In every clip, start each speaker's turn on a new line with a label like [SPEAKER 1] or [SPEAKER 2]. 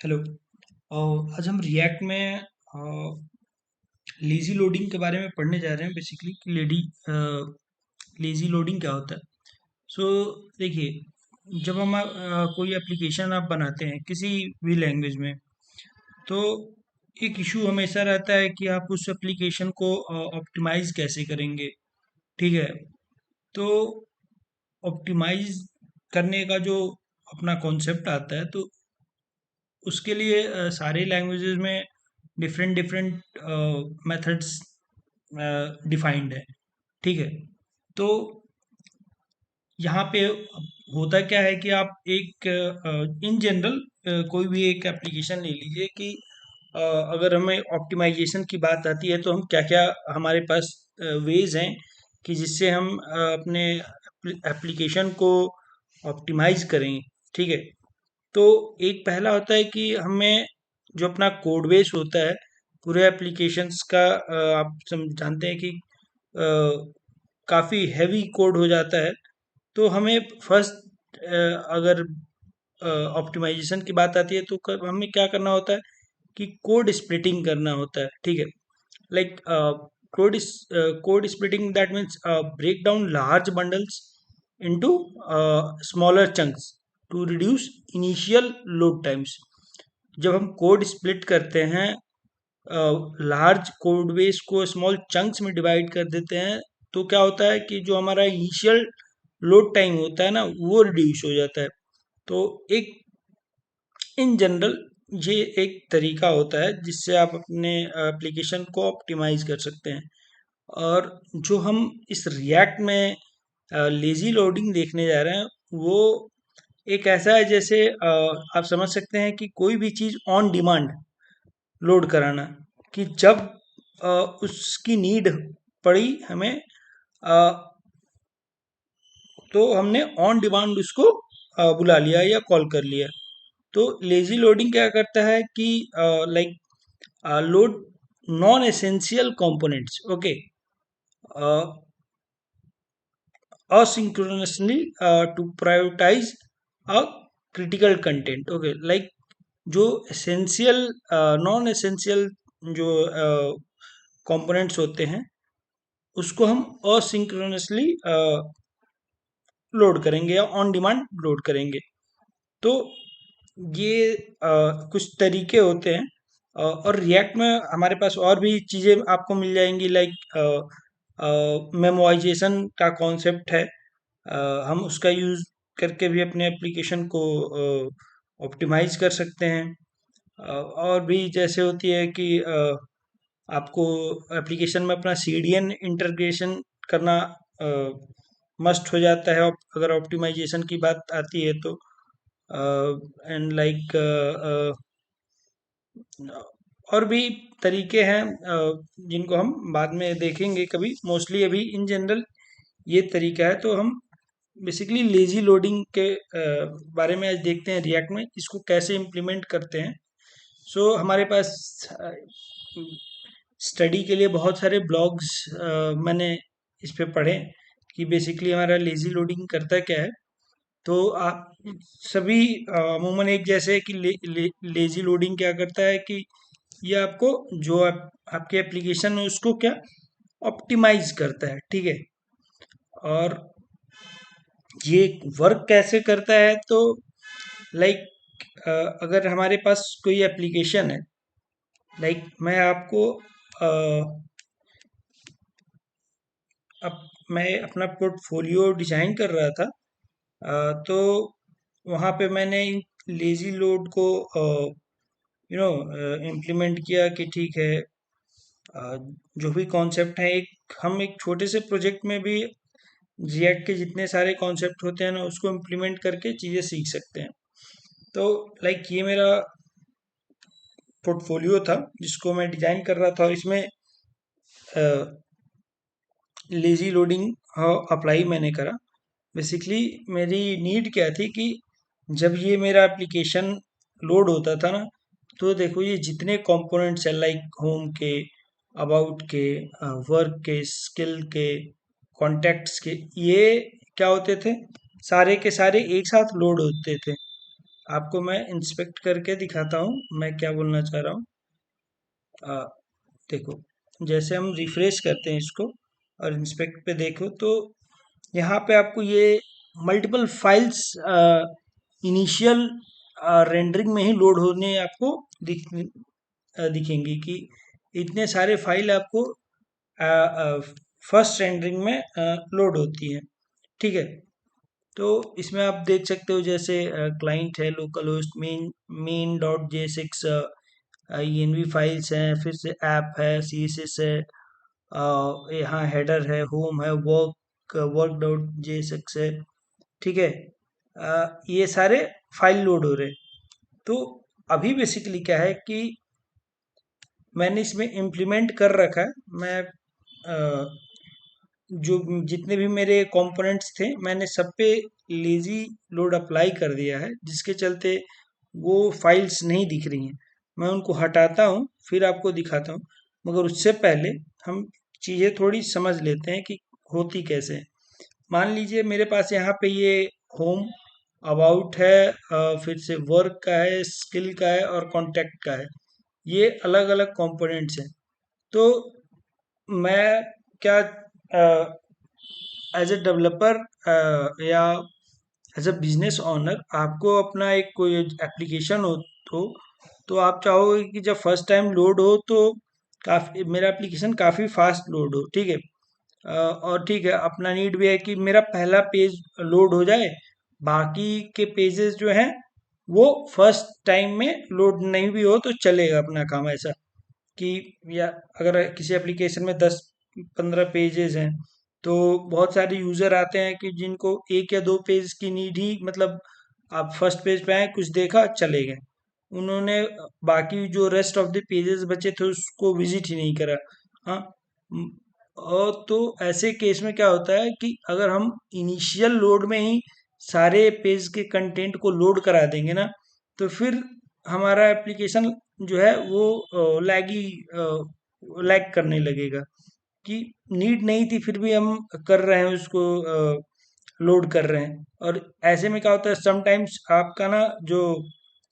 [SPEAKER 1] Hello. आज हम react में लेजी लोडिंग के बारे में पढ़ने जा रहे हैं। बेसिकली कि लेजी लोडिंग क्या होता है। सो देखिए, जब हम कोई एप्लीकेशन आप बनाते हैं किसी भी लैंग्वेज में, तो एक इशू हमेशा रहता है कि आप उस एप्लीकेशन को ऑप्टिमाइज कैसे करेंगे। ठीक है। तो ऑप्टिमाइज करने का जो अपना कॉन्सेप्ट आता है, तो उसके लिए सारे लैंग्वेजेस में डिफरेंट डिफरेंट मेथड्स डिफाइंड है। ठीक है। तो यहाँ पे होता क्या है कि आप एक इन जनरल कोई भी एक एप्लीकेशन ले लीजिए कि अगर हमें ऑप्टिमाइजेशन की बात आती है तो हम क्या क्या हमारे पास वेज हैं कि जिससे हम अपने एप्लीकेशन को ऑप्टिमाइज करें। ठीक है। तो एक पहला होता है कि हमें जो अपना कोड बेस होता है पूरे एप्लीकेशंस का, आप जानते हैं कि काफ़ी हैवी कोड हो जाता है। तो हमें फर्स्ट, अगर ऑप्टिमाइजेशन की बात आती है तो हमें क्या करना होता है कि कोड स्प्लिटिंग करना होता है। ठीक है। Like code splitting, that means break down large bundles into smaller chunks to reduce initial load times। जब हम कोड स्प्लिट करते हैं, लार्ज कोड बेस को स्मॉल चंक्स में डिवाइड कर देते हैं, तो क्या होता है कि जो हमारा इनिशियल लोड टाइम होता है ना, वो रिड्यूस हो जाता है। तो एक इन जनरल ये एक तरीका होता है जिससे आप अपने एप्लीकेशन को ऑप्टिमाइज कर सकते हैं। और जो हम इस रिएक्ट में लेजी लोडिंग देखने जा रहे हैं, वो एक ऐसा है जैसे आप समझ सकते हैं कि कोई भी चीज़ ऑन डिमांड लोड कराना, कि जब अ, उसकी नीड पड़ी हमें, अ, तो हमने ऑन डिमांड उसको बुला लिया या कॉल कर लिया। तो लेजी लोडिंग क्या करता है कि like load non essential components, okay, asynchronously to prioritize a critical content। Okay, like जो एसेंशियल नॉन एसेंशियल जो कंपोनेंट्स होते हैं उसको हम असिंक्रोनसली लोड करेंगे या ऑन डिमांड लोड करेंगे। तो ये कुछ तरीके होते हैं। और रिएक्ट में हमारे पास और भी चीज़ें आपको मिल जाएंगी, लाइक मेमोराइजेशन का कॉन्सेप्ट है। हम उसका यूज़ करके भी अपने एप्लीकेशन को ऑप्टिमाइज कर सकते हैं। और भी जैसे होती है कि आपको एप्लीकेशन में अपना सीडीएन इंटीग्रेशन करना मस्ट हो जाता है अगर ऑप्टिमाइजेशन की बात आती है तो। एंड लाइक और भी तरीके हैं जिनको हम बाद में देखेंगे कभी। मोस्टली अभी इन जनरल ये तरीका है। तो हम बेसिकली लेजी लोडिंग के बारे में आज देखते हैं रिएक्ट में इसको कैसे इम्प्लीमेंट करते हैं। सो हमारे पास स्टडी के लिए बहुत सारे ब्लॉग्स मैंने इस पे पढ़े कि बेसिकली हमारा लेजी लोडिंग करता क्या है। तो आप सभी अमूमन एक जैसे है कि लेजी लोडिंग क्या करता है कि ये आपको जो आपके एप्लीकेशन है उसको क्या ऑप्टिमाइज करता है। ठीक है। और ये वर्क कैसे करता है, तो लाइक अगर हमारे पास कोई एप्लीकेशन है, लाइक मैं आपको अब मैं अपना पोर्टफोलियो डिजाइन कर रहा था, तो वहाँ पे मैंने लेजी लोड को इम्प्लीमेंट किया कि ठीक है, अ, जो भी कॉन्सेप्ट है, हम एक छोटे से प्रोजेक्ट में भी रिएक्ट के जितने सारे कॉन्सेप्ट होते हैं ना उसको इम्प्लीमेंट करके चीज़ें सीख सकते हैं। तो लाइक ये मेरा पोर्टफोलियो था जिसको मैं डिजाइन कर रहा था, और इसमें लेजी लोडिंग अप्लाई मैंने करा। बेसिकली मेरी नीड क्या थी कि जब ये मेरा एप्लीकेशन लोड होता था ना, तो देखो ये जितने कंपोनेंट्स हैं, लाइक होम के, अबाउट के, वर्क के, स्किल के, कॉन्टैक्ट्स के, ये क्या होते थे, सारे के सारे एक साथ लोड होते थे। आपको मैं इंस्पेक्ट करके दिखाता हूँ मैं क्या बोलना चाह रहा हूँ। आ, देखो, जैसे हम रिफ्रेश करते हैं इसको और इंस्पेक्ट पे देखो तो यहाँ पे आपको ये मल्टीपल फाइल्स इनिशियल रेंडरिंग में ही लोड होने आपको दिखेंगी कि इतने सारे फाइल आपको फर्स्ट रेंडरिंग में लोड होती है। ठीक है, तो इसमें आप देख सकते हो जैसे क्लाइंट है, local host, main dot J six, ENV files हैं, फिर से ऐप है, CSS है, यहाँ हेडर है, होम है, वर्क डॉट जे सिक्स है। ठीक है, ये सारे फाइल लोड हो रहे हैं। तो अभी बेसिकली क्या है कि मैंने इसमें इम्प्लीमेंट कर रखा है। मैं अ, जो जितने भी मेरे कंपोनेंट्स थे मैंने सब पे लेजी लोड अप्लाई कर दिया है, जिसके चलते वो फाइल्स नहीं दिख रही हैं। मैं उनको हटाता हूँ फिर आपको दिखाता हूँ, मगर उससे पहले हम चीज़ें थोड़ी समझ लेते हैं कि होती कैसे हैं। मान लीजिए मेरे पास यहाँ पे ये होम, अबाउट है, फिर से वर्क का है, स्किल का है और कॉन्टैक्ट का है। ये अलग अलग कंपोनेंट्स हैं। तो मैं क्या एज ए डेवलपर या एज अ बिजनेस ओनर, आपको अपना एक कोई एप्लीकेशन हो तो आप चाहोगे कि जब फर्स्ट टाइम लोड हो तो काफ़ी मेरा एप्लीकेशन काफ़ी फास्ट लोड हो। ठीक है, और ठीक है, अपना नीड भी है कि मेरा पहला पेज लोड हो जाए, बाकी के पेजेस जो हैं वो फर्स्ट टाइम में लोड नहीं भी हो तो चलेगा अपना काम। ऐसा कि या अगर किसी एप्लीकेशन में 10-15 पेजेस हैं तो बहुत सारे यूज़र आते हैं कि जिनको एक या दो पेज की नीड ही, मतलब आप फर्स्ट पेज पे आए, कुछ देखा, चले गए, उन्होंने बाकी जो रेस्ट ऑफ द पेजेस बचे थे उसको विजिट ही नहीं करा। हाँ, म, और तो ऐसे केस में क्या होता है कि अगर हम इनिशियल लोड में ही सारे पेज के कंटेंट को लोड करा देंगे ना, तो फिर हमारा एप्लीकेशन जो है वो लैग करने लगेगा कि नीड नहीं थी फिर भी हम कर रहे हैं उसको, लोड कर रहे हैं। और ऐसे में क्या होता है, समटाइम्स आपका ना जो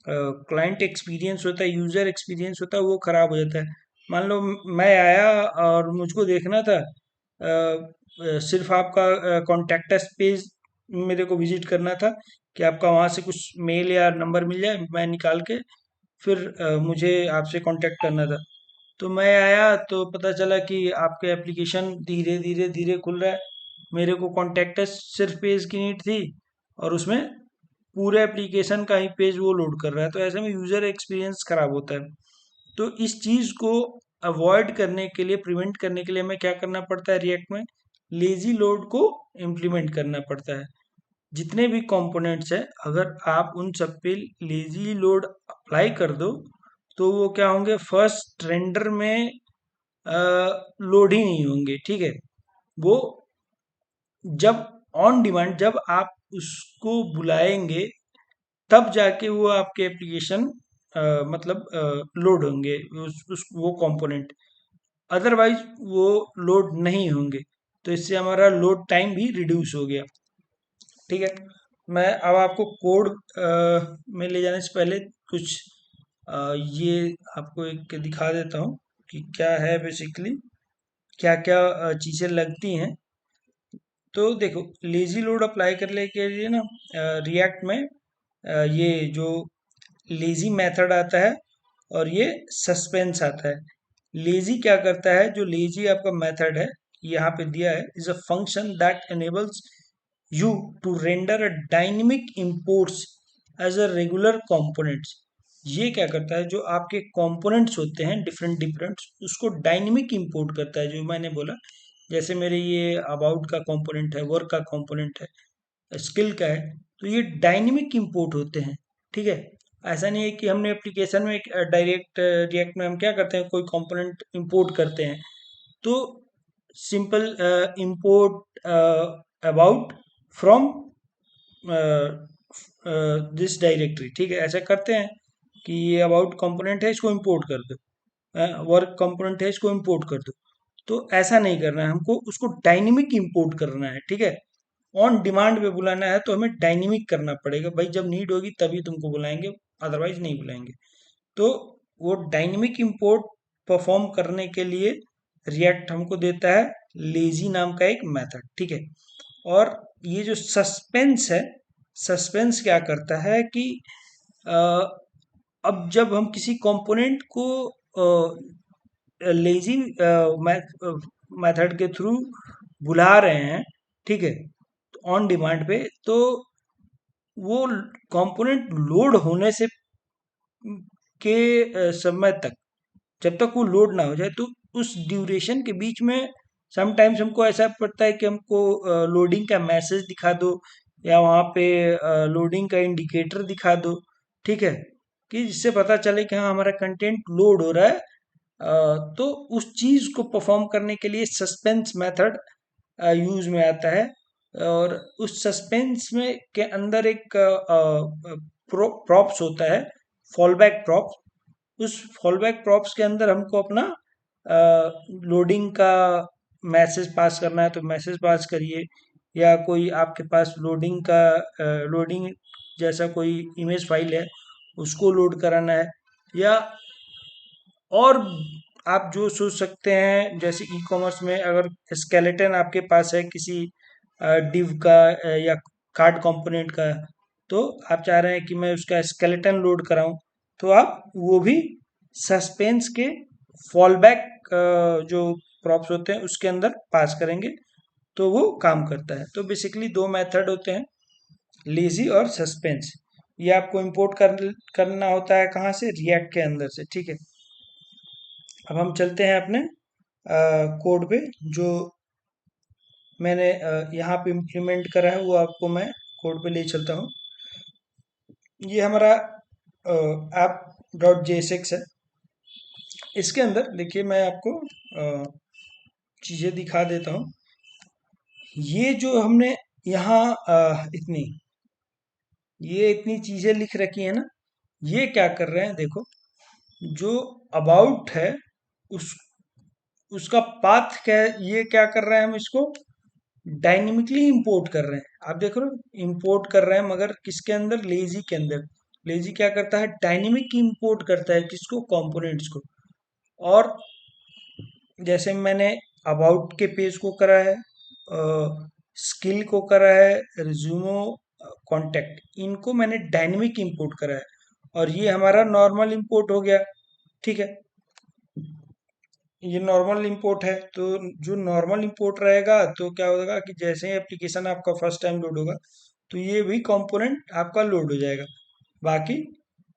[SPEAKER 1] क्लाइंट एक्सपीरियंस होता है, यूज़र एक्सपीरियंस होता है, वो ख़राब हो जाता है। मान लो मैं आया और मुझको देखना था सिर्फ आपका कॉन्टैक्ट पेज मेरे को विजिट करना था कि आपका वहाँ से कुछ मेल या नंबर मिल जाए, मैं निकाल के फिर मुझे आपसे कांटेक्ट करना था। तो मैं आया तो पता चला कि आपके एप्लीकेशन धीरे धीरे धीरे खुल रहा है। मेरे को कांटेक्ट सिर्फ पेज की नीड थी और उसमें पूरे एप्लीकेशन का ही पेज वो लोड कर रहा है, तो ऐसे में यूज़र एक्सपीरियंस खराब होता है। तो इस चीज़ को अवॉइड करने के लिए, प्रिवेंट करने के लिए हमें क्या करना पड़ता है, रिएक्ट में लेजी लोड को इम्प्लीमेंट करना पड़ता है। जितने भी कंपोनेंट्स हैं, अगर आप उन सब पे लेजी लोड अप्लाई कर दो तो वो क्या होंगे, फर्स्ट रेंडर में लोड ही नहीं होंगे। ठीक है, वो जब ऑन डिमांड, जब आप उसको बुलाएंगे तब जाके वो आपके एप्लीकेशन मतलब लोड होंगे, वो कंपोनेंट, अदरवाइज वो लोड नहीं होंगे। तो इससे हमारा लोड टाइम भी रिड्यूस हो गया। ठीक है, मैं अब आपको कोड में ले जाने से पहले कुछ ये आपको एक दिखा देता हूँ कि क्या है बेसिकली, क्या क्या चीज़ें लगती हैं। तो देखो, लेजी लोड अप्लाई करने के लिए ना रिएक्ट में ये जो लेजी मेथड आता है और ये सस्पेंस आता है। लेजी क्या करता है, जो लेजी आपका मेथड है यहाँ पे दिया है, is a function that enables you to render a dynamic imports as a regular components। ये क्या करता है, जो आपके कंपोनेंट्स होते हैं डिफरेंट डिफरेंट, उसको डायनेमिक इंपोर्ट करता है, जो मैंने बोला। जैसे मेरे ये अबाउट का कंपोनेंट है, वर्क का कंपोनेंट है, स्किल का है, तो ये डायनेमिक इंपोर्ट होते हैं। ठीक है, ऐसा नहीं है कि हमने एप्लीकेशन में डायरेक्ट रिएक्ट में हम क्या करते हैं, कोई कंपोनेंट इंपोर्ट करते हैं तो simple import about from this directory. ठीक है, ऐसा करते हैं कि ये अबाउट कंपोनेंट है, इसको इंपोर्ट कर दो, वर्क कंपोनेंट है, इसको इंपोर्ट कर दो। तो ऐसा नहीं करना है हमको, उसको डायनेमिक इंपोर्ट करना है। ठीक है, ऑन डिमांड पे बुलाना है तो हमें डायनेमिक करना पड़ेगा भाई, जब नीड होगी तभी तुमको बुलाएंगे, अदरवाइज नहीं बुलाएंगे। तो वो डायनेमिक इंपोर्ट परफॉर्म करने के लिए रिएक्ट हमको देता है लेजी नाम का एक मेथड, ठीक है। और ये जो सस्पेंस है, सस्पेंस क्या करता है कि अ, अब जब हम किसी कंपोनेंट को लेजी मेथड के थ्रू बुला रहे हैं, ठीक है, ऑन डिमांड पे, तो वो कंपोनेंट लोड होने से के समय तक, जब तक वो लोड ना हो जाए, तो उस ड्यूरेशन के बीच में समटाइम्स हमको ऐसा पड़ता है कि हमको लोडिंग का मैसेज दिखा दो, या वहाँ पे लोडिंग का इंडिकेटर दिखा दो, ठीक है, कि जिससे पता चले कि हाँ हमारा कंटेंट लोड हो रहा है। तो उस चीज़ को परफॉर्म करने के लिए सस्पेंस मेथड यूज में आता है। और उस सस्पेंस में के अंदर एक प्रॉप्स होता है, फॉलबैक प्रॉप्स। उस फॉलबैक प्रॉप्स के अंदर हमको अपना लोडिंग का मैसेज पास करना है तो मैसेज पास करिए, या कोई आपके पास लोडिंग जैसा कोई इमेज फाइल है उसको लोड कराना है, या और आप जो सोच सकते हैं, जैसे ई कॉमर्स में अगर स्केलेटन आपके पास है किसी डिव का या कार्ड कंपोनेंट का, तो आप चाह रहे हैं कि मैं उसका स्केलेटन लोड कराऊं, तो आप वो भी सस्पेंस के फॉलबैक जो प्रॉप्स होते हैं उसके अंदर पास करेंगे, तो वो काम करता है। तो बेसिकली दो मेथड होते हैं, लेजी और सस्पेंस। ये आपको इंपोर्ट करना होता है कहाँ से, रिएक्ट के अंदर से, ठीक है। अब हम चलते हैं अपने कोड पे, जो मैंने यहाँ पे इम्प्लीमेंट करा है वो आपको मैं कोड पे ले चलता हूँ। ये हमारा ऐप डॉट जेएसएक्स है। इसके अंदर देखिए मैं आपको चीज़ें दिखा देता हूँ। ये जो हमने यहाँ ये इतनी चीज़ें लिख रखी है ना, ये क्या कर रहे हैं देखो, जो अबाउट है उस उसका पाथ क्या है, ये क्या कर रहे हैं, हम इसको डायनेमिकली इंपोर्ट कर रहे हैं। आप देख रहे हो इंपोर्ट कर रहे हैं, मगर किसके अंदर, लेजी के अंदर। लेजी क्या करता है, डायनेमिक इंपोर्ट करता है, किसको, कंपोनेंट्स को। और जैसे मैंने अबाउट के पेज को करा है, स्किल को करा है, रिज्यूमो, कॉन्टेक्ट, इनको मैंने डायनेमिक इंपोर्ट करा है, और ये हमारा नॉर्मल इंपोर्ट हो गया, ठीक है। ये नॉर्मल इंपोर्ट है, तो जो नॉर्मल इंपोर्ट रहेगा तो क्या होगा कि जैसे ही एप्लीकेशन आपका फर्स्ट टाइम लोड होगा, तो ये भी कंपोनेंट आपका लोड हो जाएगा। बाकी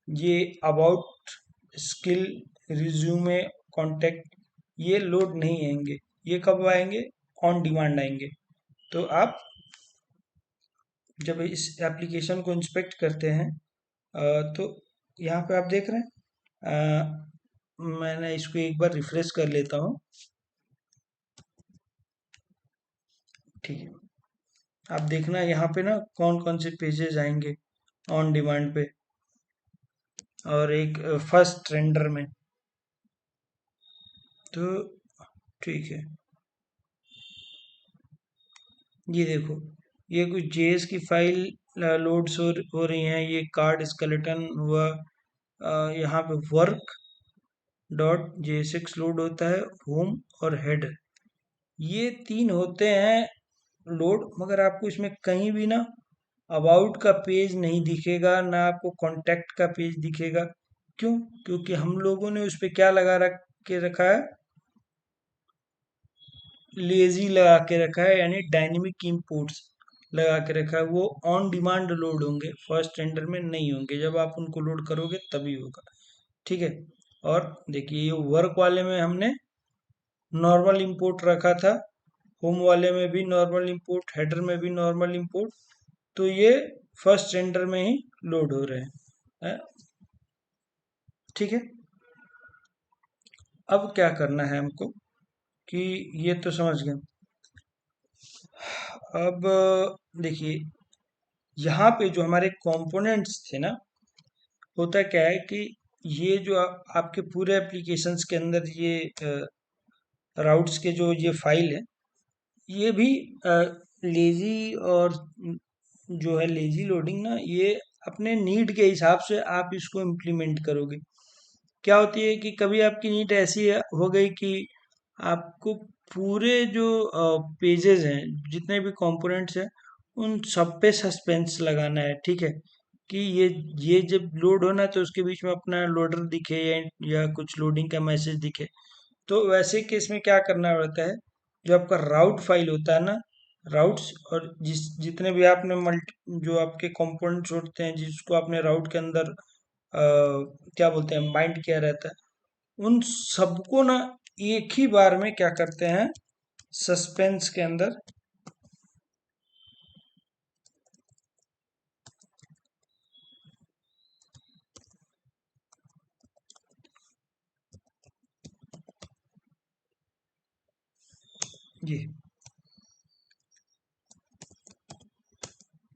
[SPEAKER 1] ये अबाउट, स्किल, रिज्यूमे, कांटेक्ट, ये लोड नहीं आएंगे। ये कब आएंगे, ऑन डिमांड आएंगे। तो आप जब इस एप्लीकेशन को इंस्पेक्ट करते हैं, तो यहाँ पे आप देख रहे हैं, मैंने इसको एक बार रिफ्रेश कर लेता हूँ, ठीक है। आप देखना यहाँ पे ना कौन कौन से पेजेस आएंगे ऑन डिमांड पे, और एक फर्स्ट रेंडर में, तो ठीक है। ये देखो, ये कुछ जेएस की फाइल लोड्स हो रही हैं, ये कार्ड स्केलेटन हुआ, यहाँ पे वर्क डॉट जेएसएक्स लोड होता है, होम और हेडर, ये तीन होते हैं लोड। मगर आपको इसमें कहीं भी ना अबाउट का पेज नहीं दिखेगा, ना आपको कांटेक्ट का पेज दिखेगा। क्यों? क्योंकि हम लोगों ने उस पे क्या लगा रख के रखा है, लेजी लगा के रखा है, यानी डायनेमिक इंपोर्ट्स लगा के रखा है। वो ऑन डिमांड लोड होंगे, फर्स्ट रेंडर में नहीं होंगे, जब आप उनको लोड करोगे तभी होगा, ठीक है। और देखिए ये वर्क वाले में हमने नॉर्मल इंपोर्ट रखा था, होम वाले में भी नॉर्मल इंपोर्ट, हेडर में भी नॉर्मल इंपोर्ट, तो ये फर्स्ट रेंडर में ही लोड हो रहे हैं, ठीक है। अब क्या करना है हमको, कि ये तो समझ गए। अब देखिए, यहाँ पे जो हमारे कंपोनेंट्स थे ना, होता क्या है कि ये जो आपके पूरे एप्लीकेशंस के अंदर ये राउट्स के जो ये फाइल है, ये भी लेजी और जो है लेजी लोडिंग ना, ये अपने नीड के हिसाब से आप इसको इम्प्लीमेंट करोगे। क्या होती है कि कभी आपकी नीड ऐसी हो गई कि आपको पूरे जो पेजेस हैं, जितने भी कंपोनेंट्स हैं, उन सब पे सस्पेंस लगाना है, ठीक है। कि ये जब लोड होना तो उसके बीच में अपना लोडर दिखे या कुछ लोडिंग का मैसेज दिखे। तो वैसे केस में क्या करना पड़ता है, जो आपका राउट फाइल होता है ना, राउट्स और जितने भी आपने मल्टी जो आपके कंपोनेंट्स होते हैं जिसको आपने राउट के अंदर क्या बोलते हैं बाइंड किया रहता है, उन सबको ना एक ही बार में क्या करते हैं, सस्पेंस के अंदर। जी,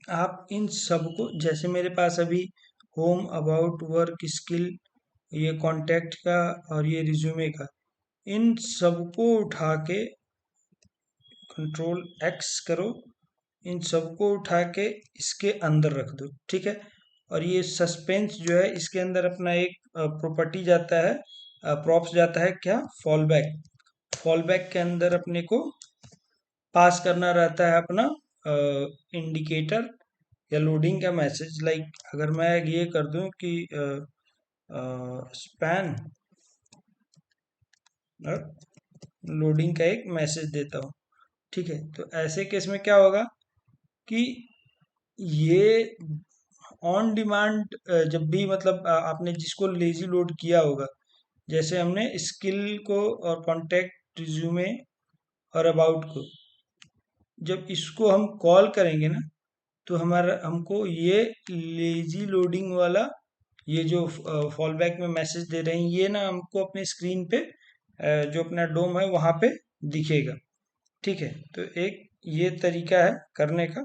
[SPEAKER 1] आप इन सबको जैसे मेरे पास अभी होम, अबाउट, वर्क, स्किल, ये कॉन्टैक्ट का और ये रिज्यूमे का, इन सबको उठा के कंट्रोल एक्स करो, इन सबको उठा के इसके अंदर रख दो, ठीक है। और ये सस्पेंस जो है इसके अंदर अपना एक प्रॉपर्टी जाता है, प्रॉप्स जाता है, क्या, फॉल बैक। फॉल बैक के अंदर अपने को पास करना रहता है अपना इंडिकेटर या लोडिंग का मैसेज। लाइक अगर मैं ये कर दूं कि स्पैन लोडिंग का एक मैसेज देता हूँ, ठीक है। तो ऐसे केस में क्या होगा कि ये ऑन डिमांड जब भी मतलब आपने जिसको लेजी लोड किया होगा, जैसे हमने स्किल को और कॉन्टैक्ट, रिज्यूमे और अबाउट को, जब इसको हम कॉल करेंगे ना, तो हमारा हमको ये लेजी लोडिंग वाला ये जो फॉल बैक में मैसेज दे रहे हैं, ये ना हमको अपने स्क्रीन पे जो अपना डोम है वहाँ पे दिखेगा, ठीक है। तो एक ये तरीका है करने का।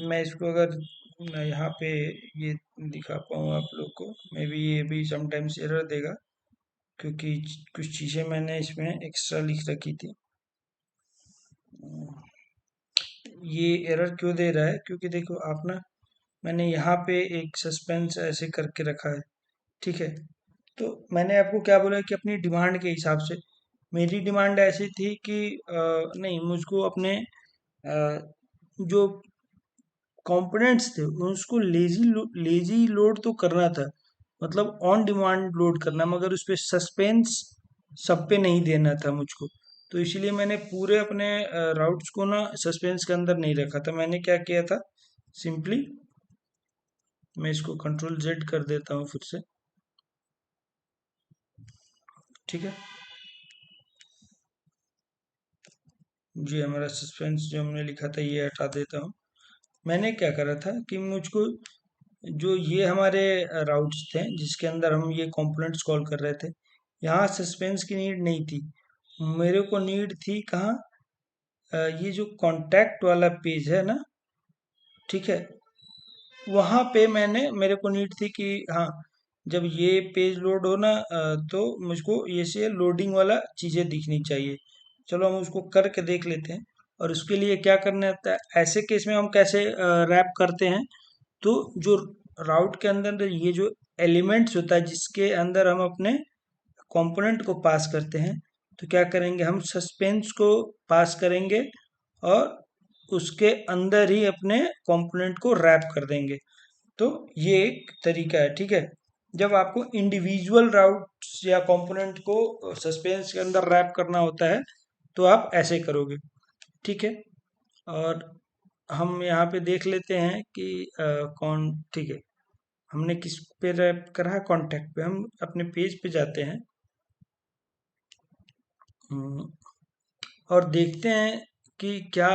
[SPEAKER 1] मैं इसको अगर मैं यहाँ पे ये दिखा पाऊँ आप लोग को, मे बी ये भी समटाइम्स एरर देगा, क्योंकि कुछ चीज़ें मैंने इसमें एक्स्ट्रा लिख रखी थी। ये एरर क्यों दे रहा है, क्योंकि देखो आप ना, मैंने यहाँ पे एक सस्पेंस ऐसे करके रखा है, ठीक है। तो मैंने आपको क्या बोला कि अपनी डिमांड के हिसाब से, मेरी डिमांड ऐसी थी कि नहीं, मुझको अपने जो कंपोनेंट्स थे उसको लेजी लोड तो करना था, मतलब ऑन डिमांड लोड करना, मगर उस पे सस्पेंस सब पे नहीं देना था मुझको। तो इसलिए मैंने पूरे अपने राउट्स को ना सस्पेंस के अंदर नहीं रखा था। मैंने क्या किया था, सिंपली मैं इसको कंट्रोल जेड कर देता हूँ फिर से, ठीक है। जी, हमारा सस्पेंस जो हमने लिखा था ये हटा देता हूँ। मैंने क्या करा था कि मुझको जो ये हमारे राउट्स थे जिसके अंदर हम ये कंपोनेंट्स कॉल कर रहे थे, यहाँ सस्पेंस की नीड नहीं थी। मेरे को नीड थी कहाँ, ये जो कॉन्टैक्ट वाला पेज है ना, ठीक है, वहाँ पे मेरे को नीड थी कि हाँ, जब ये पेज लोड हो ना तो मुझको ये से लोडिंग वाला चीज़ें दिखनी चाहिए। चलो हम उसको करके देख लेते हैं। और उसके लिए क्या करना होता है, ऐसे केस में हम कैसे रैप करते हैं, तो जो राउट के अंदर ये जो एलिमेंट्स होता है जिसके अंदर हम अपने कंपोनेंट को पास करते हैं, तो क्या करेंगे, हम सस्पेंस को पास करेंगे और उसके अंदर ही अपने कंपोनेंट को रैप कर देंगे। तो ये एक तरीका है, ठीक है। जब आपको इंडिविजुअल राउट्स या कंपोनेंट को सस्पेंस के अंदर रैप करना होता है, तो आप ऐसे करोगे, ठीक है। और हम यहाँ पे देख लेते हैं कि कौन, ठीक है, हमने किस पे रैप करा है, कॉन्टैक्ट पे। हम अपने पेज पे जाते हैं, हम्म, और देखते हैं कि क्या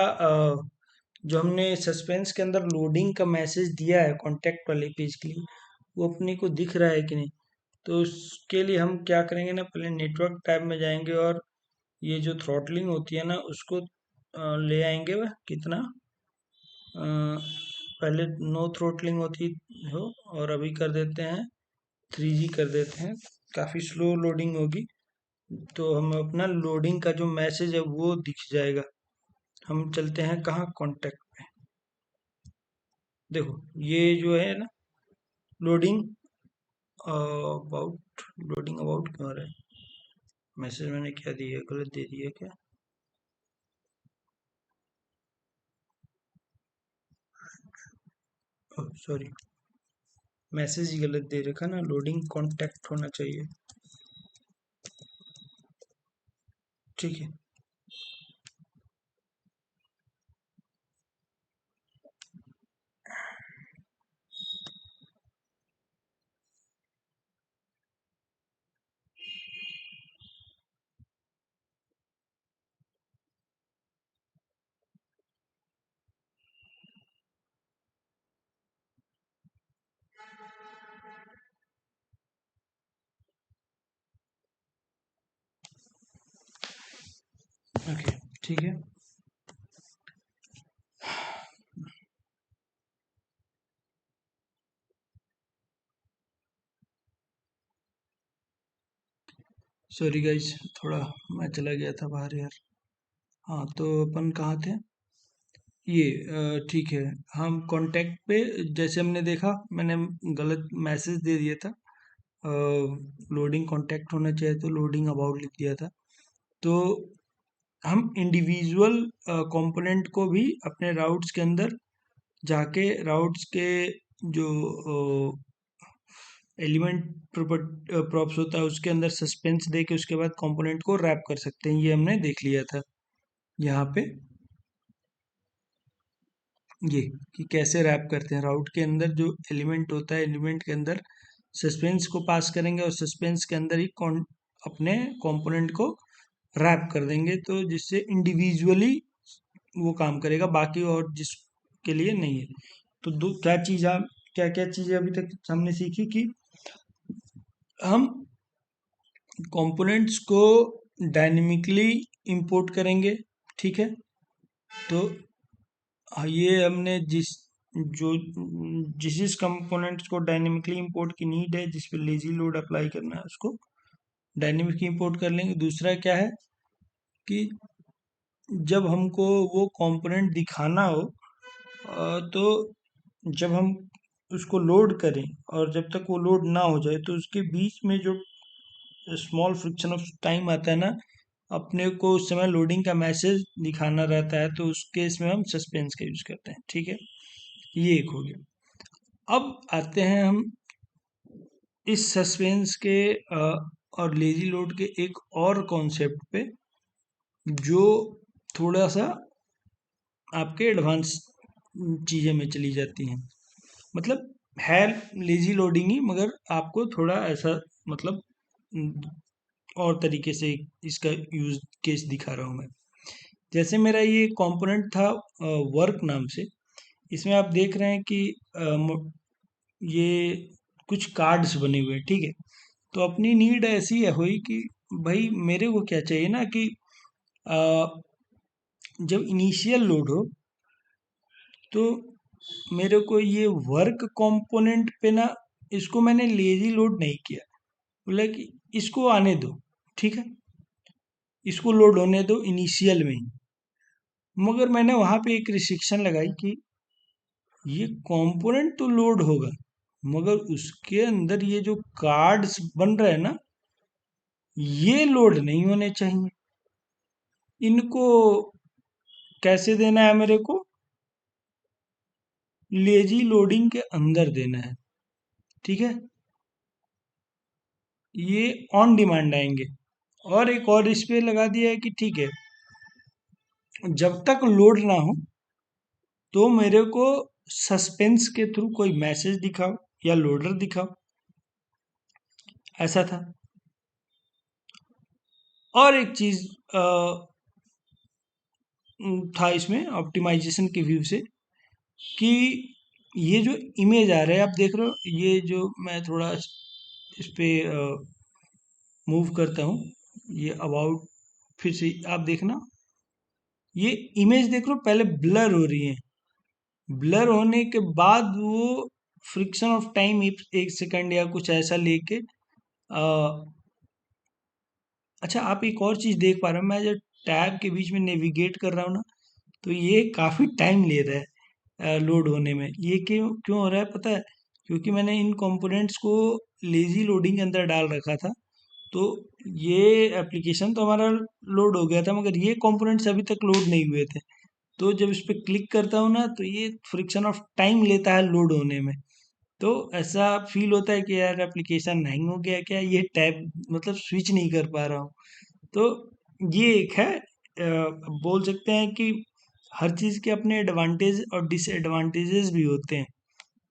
[SPEAKER 1] जो हमने सस्पेंस के अंदर लोडिंग का मैसेज दिया है कॉन्टैक्ट वाले पेज के लिए, वो अपने को दिख रहा है कि नहीं। तो उसके लिए हम क्या करेंगे ना, पहले नेटवर्क टैब में जाएंगे और ये जो थ्रॉटलिंग होती है ना उसको ले आएंगे। वह कितना पहले नो थ्रॉटलिंग होती हो, और अभी कर देते हैं 3G कर देते हैं, काफ़ी स्लो लोडिंग होगी, तो हमें अपना लोडिंग का जो मैसेज है वो दिख जाएगा। हम चलते हैं कहाँ, कॉन्टैक्ट पे। देखो ये जो है ना, लोडिंग अबाउट, लोडिंग अबाउट क्यों आ रहा है? मैसेज मैंने क्या दिया, गलत दे दिया क्या? सॉरी, मैसेज ही गलत दे रखा ना, लोडिंग कॉन्टैक्ट होना चाहिए। ठीक है। ओके, ठीक है। सॉरी गाइस, थोड़ा मैं चला गया था बाहर यार। हाँ, तो अपन कहाँ थे? ये ठीक है। हम कांटेक्ट पे, जैसे हमने देखा, मैंने गलत मैसेज दे दिया था। लोडिंग कांटेक्ट होना चाहिए, तो लोडिंग अबाउट लिख दिया था। तो हम इंडिविजुअल कंपोनेंट को भी अपने राउट्स के अंदर जाके, राउट्स के जो एलिमेंट प्रॉप्स होता है उसके अंदर सस्पेंस दे के उसके बाद कंपोनेंट को रैप कर सकते हैं। ये हमने देख लिया था यहाँ पे, ये कि कैसे रैप करते हैं। राउट के अंदर जो एलिमेंट होता है, एलिमेंट के अंदर सस्पेंस को पास करेंगे और सस्पेंस के अंदर ही अपने कंपोनेंट को रैप कर देंगे, तो जिससे इंडिविजुअली वो काम करेगा, बाकी और जिसके लिए नहीं है। तो दो क्या चीज, आप क्या क्या चीजें अभी तक हमने सीखी कि हम कंपोनेंट्स को डायनेमिकली इंपोर्ट करेंगे। ठीक है। तो ये हमने जो जिस जिस कंपोनेंट्स को डायनेमिकली इंपोर्ट की नीड है, जिस पे लेजी लोड अप्लाई करना है, उसको डायनेमिकली इंपोर्ट कर लेंगे। दूसरा क्या है कि जब हमको वो कंपोनेंट दिखाना हो, तो जब हम उसको लोड करें और जब तक वो लोड ना हो जाए, तो उसके बीच में जो स्मॉल फ्रिक्शन ऑफ टाइम आता है ना, अपने को उस समय लोडिंग का मैसेज दिखाना रहता है, तो उस केस में हम सस्पेंस का यूज करते हैं। ठीक है, ये एक हो गया। अब आते हैं हम इस सस्पेंस के और लेजी लोड के एक और कॉन्सेप्ट पे, जो थोड़ा सा आपके एडवांस चीज़ें में चली जाती हैं। मतलब है लेजी लोडिंग ही, मगर आपको थोड़ा ऐसा, मतलब न, और तरीके से इसका यूज केस दिखा रहा हूँ मैं। जैसे मेरा ये कंपोनेंट था वर्क नाम से। इसमें आप देख रहे हैं कि ये कुछ कार्ड्स बने हुए हैं। ठीक है। तो अपनी नीड ऐसी है हुई कि भाई मेरे को क्या चाहिए ना कि अ, जब इनिशियल लोड हो, तो मेरे को ये वर्क कंपोनेंट पे ना, इसको मैंने लेजी लोड नहीं किया। बोला कि इसको आने दो, ठीक है, इसको लोड होने दो इनिशियल में ही। मगर मैंने वहां पे एक रिस्ट्रिक्शन लगाई कि ये कंपोनेंट तो लोड होगा, मगर उसके अंदर ये जो कार्ड्स बन रहे हैं ना, ये लोड नहीं होने चाहिए। इनको कैसे देना है मेरे को? लेजी लोडिंग के अंदर देना है। ठीक है, ये ऑन डिमांड आएंगे। और एक और इस पे लगा दिया है कि ठीक है, जब तक लोड ना हो, तो मेरे को सस्पेंस के थ्रू कोई मैसेज दिखाओ या लोडर दिखाओ, ऐसा था। और एक चीज था इसमें ऑप्टिमाइजेशन के व्यू से, कि ये जो इमेज आ रहा है, आप देख रहे हो, ये जो मैं थोड़ा इस पे मूव करता हूँ, ये अबाउट, फिर से आप देखना, ये इमेज देख लो, पहले ब्लर हो रही है। ब्लर होने के बाद वो फ्रिक्शन ऑफ टाइम 1 सेकंड या कुछ ऐसा लेके अच्छा, आप एक और चीज देख पा रहे हो, मैं जब टैब के बीच में नेविगेट कर रहा हूँ ना, तो ये काफ़ी टाइम ले रहा है लोड होने में। ये क्यों क्यों हो रहा है पता है? क्योंकि मैंने इन कंपोनेंट्स को लेजी लोडिंग के अंदर डाल रखा था। तो ये एप्लीकेशन तो हमारा लोड हो गया था, मगर ये कंपोनेंट्स अभी तक लोड नहीं हुए थे। तो जब इस पे क्लिक करता हूँ ना, तो ये फ्रिक्शन ऑफ टाइम लेता है लोड होने में। तो ऐसा फील होता है कि यार एप्लीकेशन हैंग हो गया क्या, ये टैब मतलब स्विच नहीं कर पा रहा हूँ। तो ये एक है, बोल सकते हैं कि हर चीज़ के अपने एडवांटेज और डिसएडवांटेजेस भी होते हैं।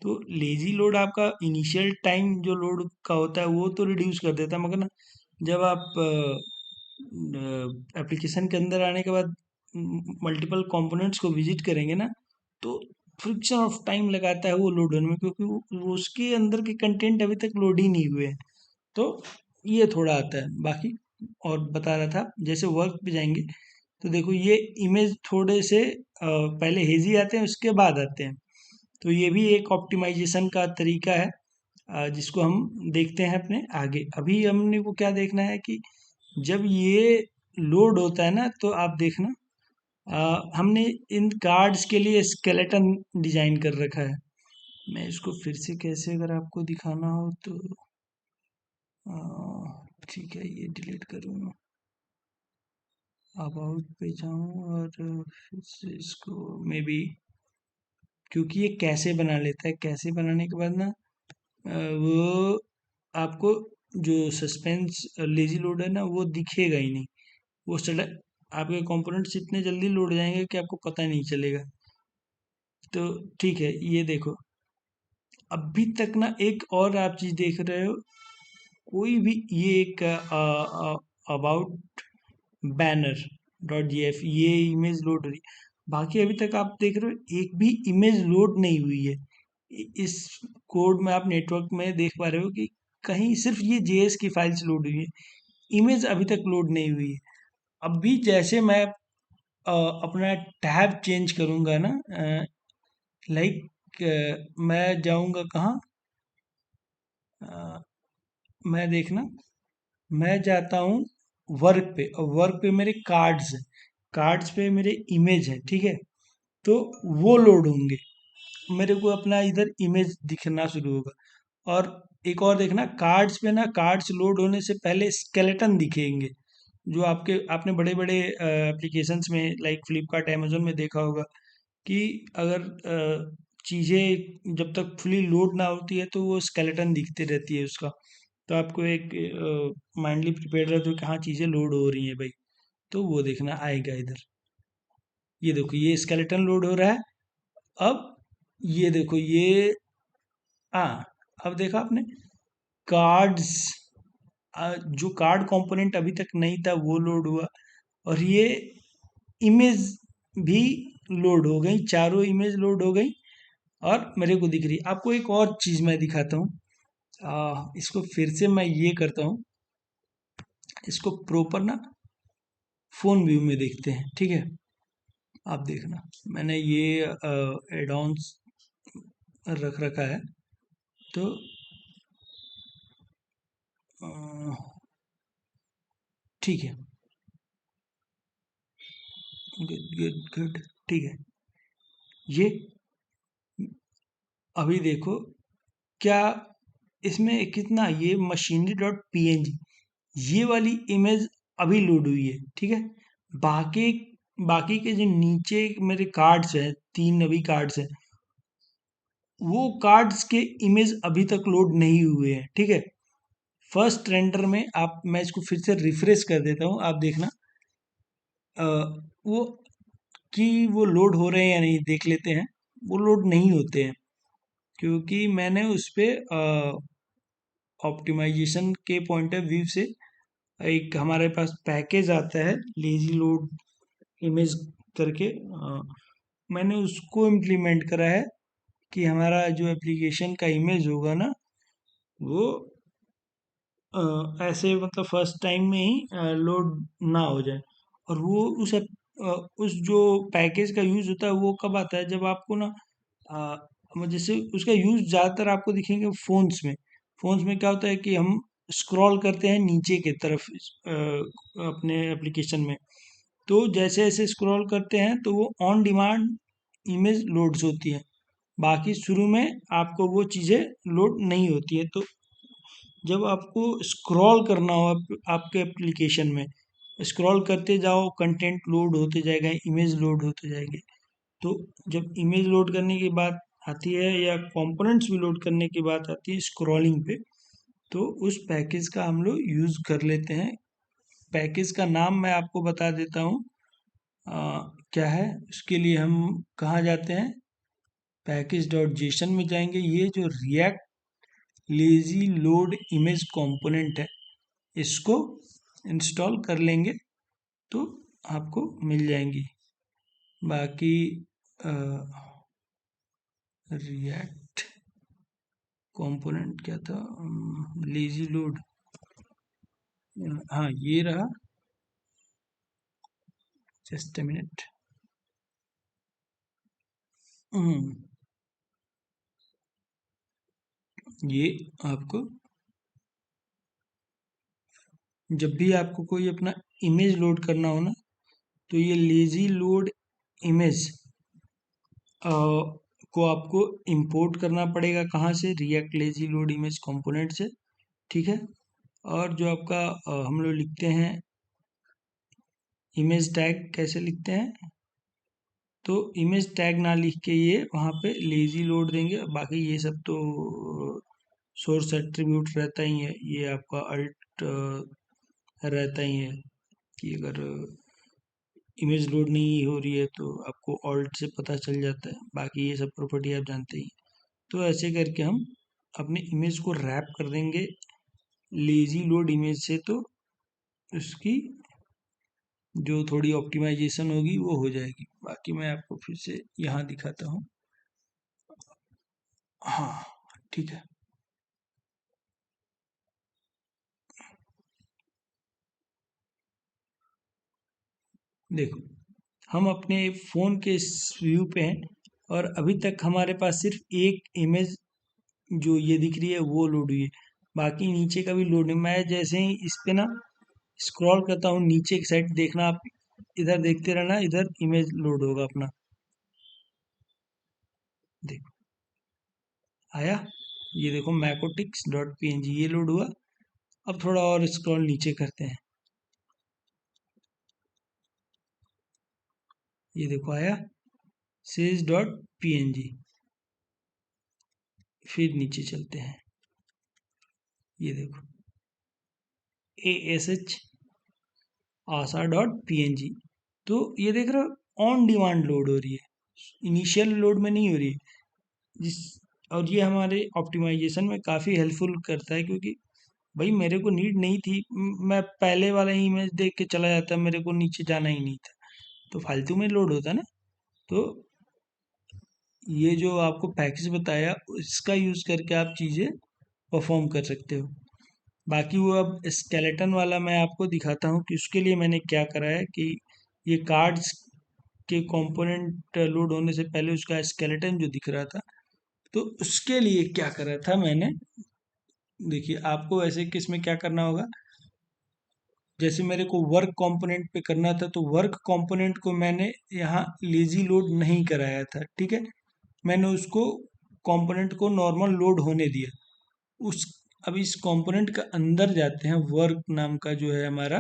[SPEAKER 1] तो लेजी लोड आपका इनिशियल टाइम जो लोड का होता है वो तो रिड्यूस कर देता है, मगर ना जब आप एप्लीकेशन के अंदर आने के बाद मल्टीपल कंपोनेंट्स को विजिट करेंगे ना, तो फ्रिक्शन ऑफ टाइम लगाता है वो लोड होने में, क्योंकि वो उसके अंदर के कंटेंट अभी तक लोड ही नहीं हुए हैं। तो ये थोड़ा आता है बाकी। और बता रहा था, जैसे वर्क पे जाएंगे तो देखो ये इमेज थोड़े से पहले हेजी आते हैं, उसके बाद आते हैं। तो ये भी एक ऑप्टिमाइजेशन का तरीका है, जिसको हम देखते हैं अपने आगे। अभी हमने को क्या देखना है कि जब ये लोड होता है ना, तो आप देखना, हमने इन कार्ड्स के लिए स्केलेटन डिजाइन कर रखा है। मैं इसको फिर से कैसे अगर आपको दिखाना हो तो ठीक है, ये डिलीट करूँगा, अबाउट पे जाऊँ और फिर से इसको मे बी, क्योंकि ये कैसे बना लेता है, कैसे बनाने के बाद ना वो आपको जो सस्पेंस लेजी लोड है ना वो दिखेगा ही नहीं। वो सडन आपके कंपोनेंट्स इतने जल्दी लोड हो जाएंगे कि आपको पता नहीं चलेगा। तो ठीक है, ये देखो, अभी तक ना एक और आप चीज देख रहे हो, कोई भी ये एक अबाउट बैनर डॉट जीएफ ये इमेज लोड हो रही, बाकी अभी तक आप देख रहे हो एक भी इमेज लोड नहीं हुई है। इस कोड में आप नेटवर्क में देख पा रहे हो कि कहीं सिर्फ ये जेएस की फाइल्स लोड हुई है, इमेज अभी तक लोड नहीं हुई है। अब भी जैसे मैं अपना टैब चेंज करूंगा ना, लाइक मैं जाऊंगा कहाँ, अ, मैं देखना, मैं जाता हूँ वर्क पे, और वर्क पे मेरे कार्ड्स है, कार्ड्स पे मेरे इमेज है, ठीक है। तो वो लोड होंगे, मेरे को अपना इधर इमेज दिखना शुरू होगा। और एक और देखना, कार्ड्स पे ना, कार्ड्स लोड होने से पहले स्केलेटन दिखेंगे, जो आपके आपने बड़े बड़े एप्लीकेशंस में लाइक फ्लिपकार्ट अमेजोन में देखा होगा कि अगर चीज़ें जब तक फुली लोड ना होती है तो वो स्केलेटन दिखती रहती है उसका। तो आपको एक माइंडली प्रिपेयर रहते हो कि हाँ चीज़ें लोड हो रही हैं भाई, तो वो देखना आएगा इधर। ये देखो ये स्केलेटन लोड हो रहा है। अब ये देखो ये, हाँ, अब देखा आपने कार्ड्स, जो कार्ड कंपोनेंट अभी तक नहीं था वो लोड हुआ, और ये इमेज भी लोड हो गई, चारों इमेज लोड हो गई और मेरे को दिख रही। आपको एक और चीज मैं दिखाता हूँ, इसको फिर से मैं ये करता हूँ, इसको प्रॉपर ना फोन व्यू में देखते हैं, ठीक है। आप देखना, मैंने ये एडॉन्स रख रखा है। तो अ, ठीक है, गुड गुड गुड, ठीक है। ये अभी देखो क्या, इसमें कितना, ये मशीनरी डॉट पीएनजी ये वाली इमेज अभी लोड हुई है, ठीक है। बाकी बाकी के जो नीचे मेरे कार्ड्स हैं, तीन अभी कार्ड्स हैं, वो कार्ड्स के इमेज अभी तक लोड नहीं हुए हैं, ठीक है। फर्स्ट रेंडर में आप, मैं इसको फिर से रिफ्रेश कर देता हूँ, आप देखना अ, वो कि वो लोड हो रहे हैं या नहीं, देख लेते हैं। वो लोड नहीं होते हैं, क्योंकि मैंने उस पे ऑप्टिमाइजेशन के पॉइंट ऑफ व्यू से एक हमारे पास पैकेज आता है लेजी लोड इमेज करके, मैंने उसको इम्प्लीमेंट करा है कि हमारा जो एप्लीकेशन का इमेज होगा ना, वो ऐसे मतलब फर्स्ट टाइम में ही लोड ना हो जाए। और वो उस जो पैकेज का यूज़ होता है वो कब आता है, जब आपको ना जैसे उसका यूज़ ज़्यादातर आपको दिखेंगे फ़ोन्स में। फ़ोन्स में क्या होता है कि हम स्क्रॉल करते हैं नीचे की तरफ अपने एप्लीकेशन में, तो जैसे जैसे स्क्रॉल करते हैं तो वो ऑन डिमांड इमेज लोड्स होती है, बाकी शुरू में आपको वो चीज़ें लोड नहीं होती है। तो जब आपको स्क्रॉल करना हो आपके एप्लीकेशन में, स्क्रॉल करते जाओ, कंटेंट लोड होते जाएगा, इमेज लोड होते जाएंगे। तो जब इमेज लोड करने की बात आती है या कंपोनेंट्स भी लोड करने की बात आती है स्क्रॉलिंग पे, तो उस पैकेज का हम लोग यूज़ कर लेते हैं। पैकेज का नाम मैं आपको बता देता हूँ क्या है। उसके लिए हम कहाँ जाते हैं, पैकेज डॉट जेसन में जाएंगे। ये जो react lazy load image component है, इसको इंस्टॉल कर लेंगे तो आपको मिल जाएंगी। बाकी रिएक्ट कंपोनेंट क्या था, लेजी लोड, हाँ ये रहा, जस्ट अ मिनट। ये आपको जब भी आपको कोई अपना इमेज लोड करना हो ना, तो ये लेजी लोड इमेज को आपको इंपोर्ट करना पड़ेगा। कहाँ से, react lazy load image component से, ठीक है। और जो आपका हम लोग लिखते हैं इमेज टैग, कैसे लिखते हैं, तो इमेज टैग ना लिख के ये वहाँ पे लेजी लोड देंगे। बाकी ये सब तो सोर्स एट्रीब्यूट रहता ही है, ये आपका अल्ट रहता ही है कि अगर इमेज लोड नहीं हो रही है तो आपको ऑल्ट से पता चल जाता है। बाकी ये सब प्रॉपर्टी आप जानते ही हैं। तो ऐसे करके हम अपने इमेज को रैप कर देंगे लेजी लोड इमेज से, तो उसकी जो थोड़ी ऑप्टिमाइजेशन होगी वो हो जाएगी। बाकी मैं आपको फिर से यहाँ दिखाता हूँ। हाँ, ठीक है। देखो, हम अपने फ़ोन के इस व्यू पे हैं और अभी तक हमारे पास सिर्फ एक इमेज जो ये दिख रही है वो लोड हुई है, बाकी नीचे का भी लोड है। मैं जैसे ही इस पे ना स्क्रॉल करता हूँ नीचे की साइड, देखना आप, इधर देखते रहना, इधर इमेज लोड होगा अपना। देखो आया, ये देखो मैकोटिक्स डॉट पी ये लोड हुआ। अब थोड़ा और स्क्रॉल नीचे करते हैं, ये देखो आया सेज डॉट पी। फिर नीचे चलते हैं, ये देखो A S H Asha dot P. तो ये देख रहे हो ऑन डिमांड लोड हो रही है, इनिशियल लोड में नहीं हो रही है। जिस और ये हमारे ऑप्टिमाइजेशन में काफ़ी हेल्पफुल करता है, क्योंकि भाई मेरे को नीड नहीं थी, मैं पहले वाला ही इमेज देख के चला जाता, मेरे को नीचे जाना ही नहीं था, तो फालतू में लोड होता ना। तो ये जो आपको पैकेज बताया इसका यूज़ करके आप चीज़ें परफॉर्म कर सकते हो। बाकी वो अब स्केलेटन वाला मैं आपको दिखाता हूँ कि उसके लिए मैंने क्या करा है कि ये कार्ड्स के कंपोनेंट लोड होने से पहले उसका स्केलेटन जो दिख रहा था, तो उसके लिए क्या करा था मैंने। देखिए आपको ऐसे किस में क्या करना होगा, जैसे मेरे को वर्क कंपोनेंट पे करना था, तो वर्क कंपोनेंट को मैंने यहाँ लेजी लोड नहीं कराया था, ठीक है। मैंने उसको कंपोनेंट को नॉर्मल लोड होने दिया। उस अब इस कंपोनेंट के अंदर जाते हैं, वर्क नाम का जो है हमारा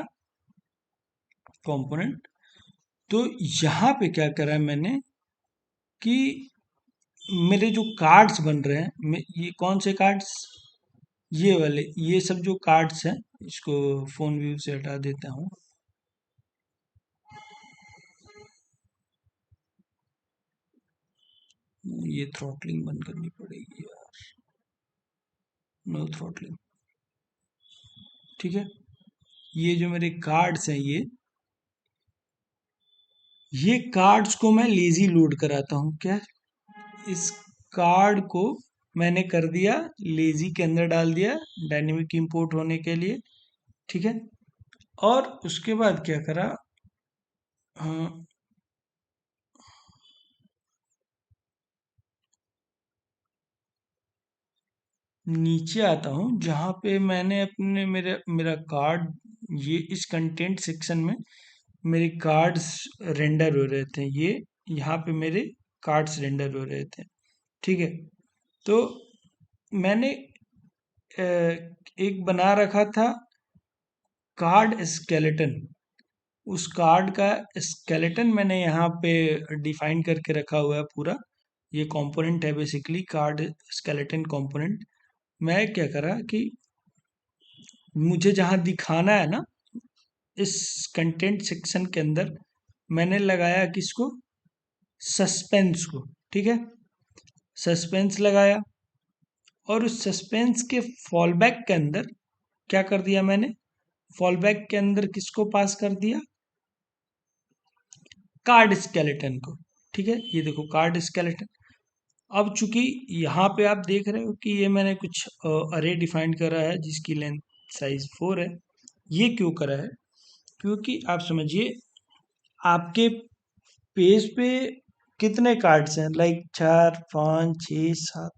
[SPEAKER 1] कंपोनेंट। तो यहाँ पे क्या करा है मैंने कि मेरे जो कार्ड्स बन रहे हैं, ये कौन से कार्ड्स, ये वाले, ये सब जो कार्ड्स हैं, इसको फोन व्यू से हटा देता हूँ। ये थ्रॉटलिंग बंद करनी पड़ेगी यार, नो थ्रॉटलिंग, ठीक है। ये जो मेरे कार्ड्स हैं, ये कार्ड्स को मैं लेजी लोड कराता हूँ। क्या, इस कार्ड को मैंने कर दिया लेजी के अंदर डाल दिया डायनेमिक इंपोर्ट होने के लिए, ठीक है। और उसके बाद क्या करा, हाँ, नीचे आता हूँ जहाँ पे मैंने अपने मेरा मेरा कार्ड, ये इस कंटेंट सेक्शन में मेरे कार्ड्स रेंडर हो रहे थे, ये यहाँ पे मेरे कार्ड्स रेंडर हो रहे थे, ठीक है। तो मैंने एक बना रखा था कार्ड स्केलेटन। उस कार्ड का स्केलेटन मैंने यहाँ पे डिफाइन करके रखा हुआ है पूरा। ये कंपोनेंट है बेसिकली कार्ड स्केलेटन कंपोनेंट। मैं क्या करा कि मुझे जहाँ दिखाना है ना, इस कंटेंट सेक्शन के अंदर मैंने लगाया किसको, सस्पेंस को, ठीक है। सस्पेंस लगाया और उस सस्पेंस के फॉलबैक के अंदर क्या कर दिया मैंने, फॉलबैक के अंदर किसको पास कर दिया, कार्ड स्केलेटन को, ठीक है। ये देखो कार्ड स्केलेटन। अब चूंकि यहाँ पे आप देख रहे हो कि ये मैंने कुछ अरे डिफाइन करा है जिसकी लेंथ साइज 4 है। ये क्यों करा है, क्योंकि आप समझिए आपके पेज पे कितने कार्ड्स हैं, लाइक 4 5 6 7,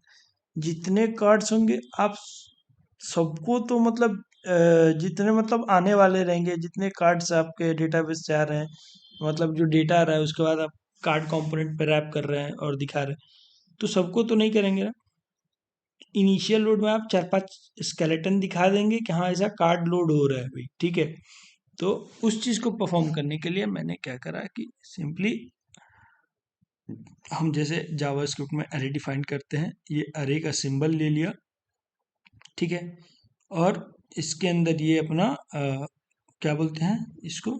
[SPEAKER 1] जितने कार्ड्स होंगे आप सबको तो मतलब जितने मतलब आने वाले रहेंगे, जितने कार्ड्स आपके डेटाबेस से आ रहे हैं, मतलब जो डेटा आ रहा है उसके बाद आप कार्ड कंपोनेंट पे रैप कर रहे हैं और दिखा रहे हैं, तो सबको तो नहीं करेंगे ना। इनिशियल लोड में आप 4 5 स्केलेटन दिखा देंगे कि हाँ ऐसा कार्ड लोड हो रहा है भाई, ठीक है। तो उस चीज़ को परफॉर्म करने के लिए मैंने क्या करा कि सिंपली हम जैसे जावास्क्रिप्ट में अरे डिफाइन करते हैं, ये अरे का सिंबल ले लिया, ठीक है। और इसके अंदर ये अपना क्या बोलते हैं इसको,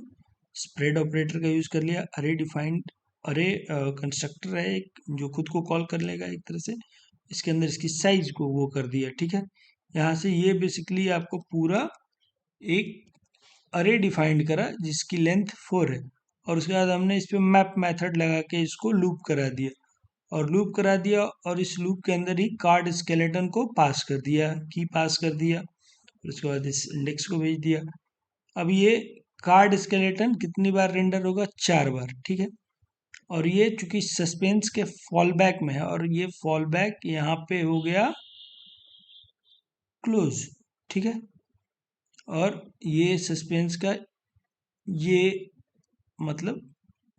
[SPEAKER 1] स्प्रेड ऑपरेटर का यूज़ कर लिया। अरे डिफाइंड, अरे कंस्ट्रक्टर है एक जो खुद को कॉल कर लेगा एक तरह से, इसके अंदर इसकी साइज को वो कर दिया, ठीक है। यहाँ से ये बेसिकली आपको पूरा एक अरे डिफाइंड करा जिसकी लेंथ 4 है, और उसके बाद हमने इस पे मैप मेथड लगा के इसको लूप करा दिया, और लूप करा दिया, और इस लूप के अंदर ही कार्ड स्केलेटन को पास कर दिया, की पास कर दिया, और उसके बाद इस इंडेक्स को भेज दिया। अब ये कार्ड स्केलेटन कितनी बार रेंडर होगा, 4 बार, ठीक है। और ये चूंकि सस्पेंस के फॉल बैक में है, और ये फॉल बैक यहाँ पे हो गया क्लोज, ठीक है। और ये सस्पेंस का ये मतलब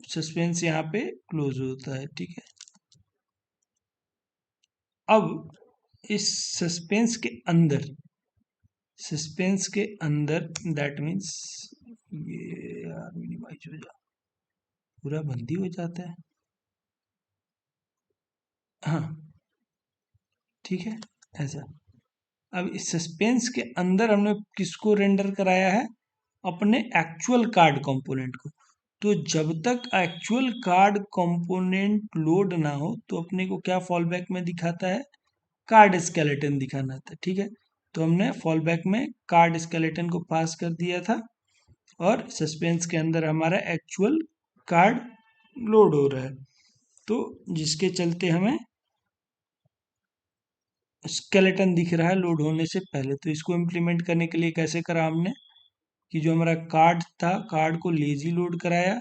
[SPEAKER 1] सस्पेंस यहाँ पे क्लोज होता है, ठीक है। अब इस सस्पेंस के अंदर, सस्पेंस के अंदर दैट मीन्स ये यार मिनिमाइज हो जा, पूरा बंदी हो जाता है, हाँ ठीक है ऐसा। अब इस सस्पेंस के अंदर हमने किसको रेंडर कराया है, अपने एक्चुअल कार्ड कंपोनेंट को। तो जब तक एक्चुअल कार्ड कंपोनेंट लोड ना हो तो अपने को क्या फॉलबैक में दिखाता है, कार्ड स्केलेटन दिखाना था, ठीक है। तो हमने फॉलबैक में कार्ड स्केलेटन को पास कर दिया था, और सस्पेंस के अंदर हमारा एक्चुअल कार्ड लोड हो रहा है, तो जिसके चलते हमें स्केलेटन दिख रहा है लोड होने से पहले। तो इसको इम्प्लीमेंट करने के लिए कैसे करा हमने कि जो हमारा कार्ड था, कार्ड को लेजी लोड कराया,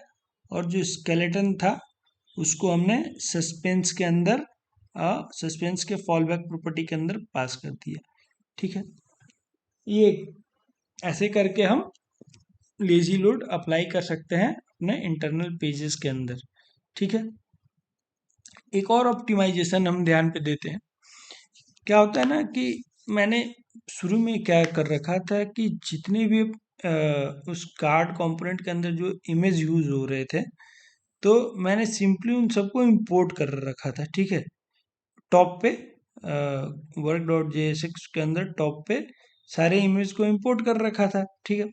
[SPEAKER 1] और जो स्केलेटन था उसको हमने सस्पेंस के अंदर सस्पेंस के फॉलबैक प्रॉपर्टी के अंदर पास कर दिया, ठीक है। ये ऐसे करके हम लेजी लोड अप्लाई कर सकते हैं अपने इंटरनल पेजेस के अंदर, ठीक है। एक और ऑप्टिमाइजेशन हम ध्यान पे देते हैं। क्या होता है ना कि मैंने शुरू में क्या कर रखा था कि जितने भी उस कार्ड कंपोनेंट के अंदर जो इमेज यूज हो रहे थे, तो मैंने सिंपली उन सबको इंपोर्ट कर रखा था, ठीक है। टॉप पे वर्क डॉट JSX के अंदर टॉप पे सारे इमेज को इंपोर्ट कर रखा था, ठीक है।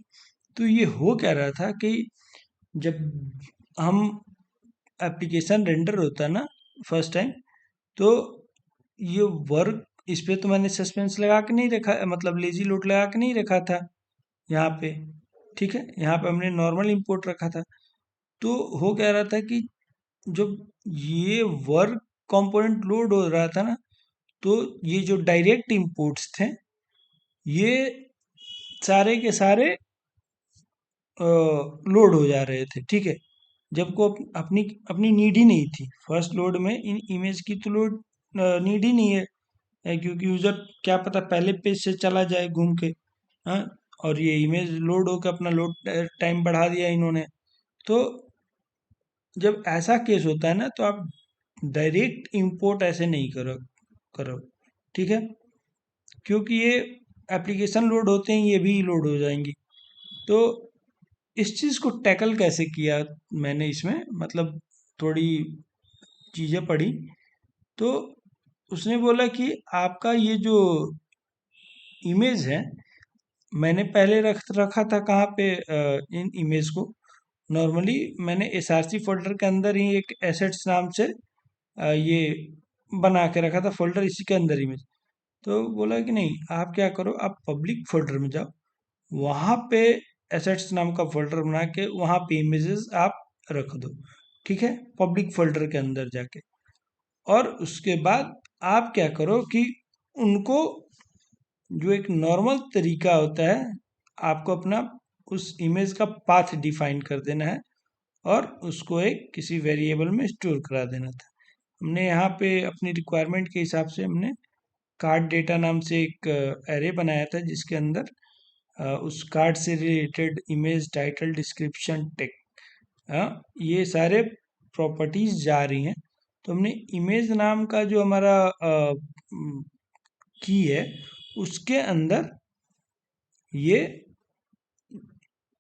[SPEAKER 1] तो ये हो क्या रहा था कि जब हम एप्लीकेशन रेंडर होता है ना फर्स्ट टाइम, तो ये वर्क इस पे तो मैंने सस्पेंस लगा के नहीं रखा, मतलब लेजी लोड लगा के नहीं रखा था यहाँ पे, ठीक है। यहाँ पे हमने नॉर्मल इंपोर्ट रखा था। तो हो क्या रहा था कि जब ये वर्क कंपोनेंट लोड हो रहा था ना, तो ये जो डायरेक्ट इंपोर्ट्स थे ये सारे के सारे लोड हो जा रहे थे, ठीक है। जबको अपनी अपनी नीड ही नहीं थी फर्स्ट लोड में, इन इमेज की तो लोड नीड ही नहीं है, क्योंकि यूजर क्या पता पहले पेज से चला जाए घूम के, हाँ। और ये इमेज लोड होकर अपना लोड टाइम बढ़ा दिया इन्होंने, तो जब ऐसा केस होता है ना, तो आप डायरेक्ट इंपोर्ट ऐसे नहीं करो करो ठीक है, क्योंकि ये एप्लीकेशन लोड होते हैं, ये भी लोड हो जाएंगी। तो इस चीज़ को टैकल कैसे किया मैंने इसमें, मतलब थोड़ी चीज़ें पढ़ी, तो उसने बोला कि आपका ये जो इमेज है, मैंने पहले रखा था कहाँ पे, इन इमेज को नॉर्मली मैंने एसआरसी फोल्डर के अंदर ही एक एसेट्स नाम से ये बना के रखा था फोल्डर, इसी के अंदर इमेज। तो बोला कि नहीं, आप क्या करो, आप पब्लिक फोल्डर में जाओ, वहाँ पे एसेट्स नाम का फोल्डर बना के वहाँ पे इमेजेस आप रख दो, ठीक है, पब्लिक फोल्डर के अंदर जाके। और उसके बाद आप क्या करो कि उनको, जो एक नॉर्मल तरीका होता है, आपको अपना उस इमेज का पाथ डिफाइन कर देना है और उसको एक किसी वेरिएबल में स्टोर करा देना था। हमने यहाँ पे अपनी रिक्वायरमेंट के हिसाब से हमने कार्ड डेटा नाम से एक एरे बनाया था, जिसके अंदर उस कार्ड से related image, title, description, text, ये सारे प्रॉपर्टीज जा रही हैं। तो हमने इमेज नाम का जो हमारा की है, उसके अंदर ये